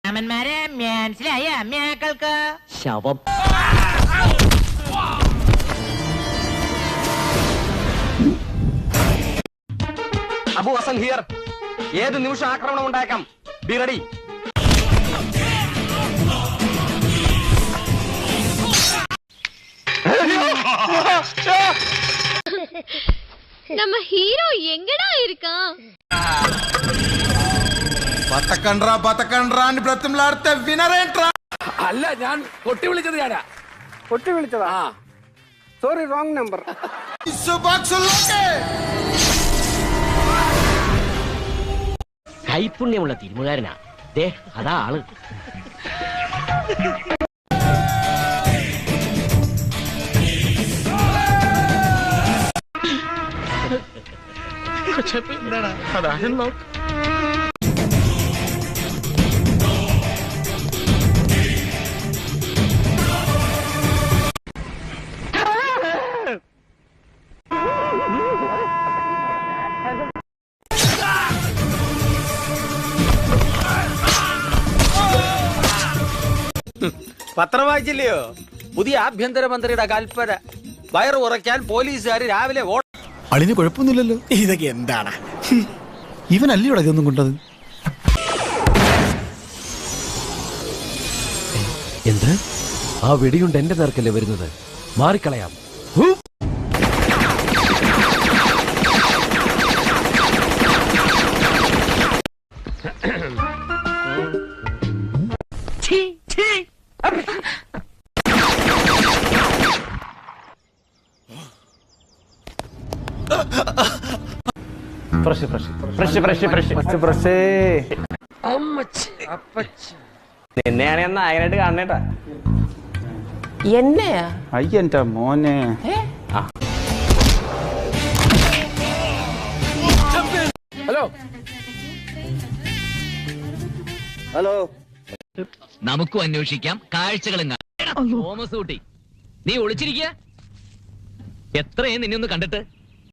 രാമന്മാരെ മനസ്സിലായ അമ്മയാക്കൾക്ക് ശവം. അബു ഹസൻ ഹിയർ. ഏത് നിമിഷം ആക്രമണം ഉണ്ടായേക്കാം. Be ready. நம்ம ஹீரோ எங்கடா இருக்கான்? അല്ല, ഞാൻ കൊട്ടി വിളിച്ചത് ഞാനാ. കൊട്ടി വിളിച്ചതാ? Sorry, wrong number. കൈപുണ്യമുള്ള തിരുമുകാരനാ. ദേ അതാ ആള്. പത്രം വായിച്ചില്ലയോ? പുതിയ ആഭ്യന്തരമന്ത്രിയുടെ കൽപ്പന. വയറ് കുറയ്ക്കാൻ പോലീസുകാർ രാവിലെ അളിന് കുഴപ്പമൊന്നുമില്ലല്ലോ. ഇതൊക്കെ എന്താണ്? ഇവനല്ലേ ഇതൊന്നും കൊണ്ടത്? എന്ത്? ആ വെടിയുണ്ട് എന്റെ നേർക്കല്ലേ വരുന്നത്? മാറിക്കളയാം. നിന്നെയാണ് ഞാൻ നായനായിട്ട് കാണണേട്ടാ. എന്നെയാ? അയ്യന്റെ മോനെ. Hello hello. നമുക്കും അന്വേഷിക്കാം, കാഴ്ചകളും തോമസ് കുട്ടി, നീ ഒളിച്ചിരിക്കുക. എത്രയും നിന്നെ ഒന്ന് കണ്ടിട്ട്.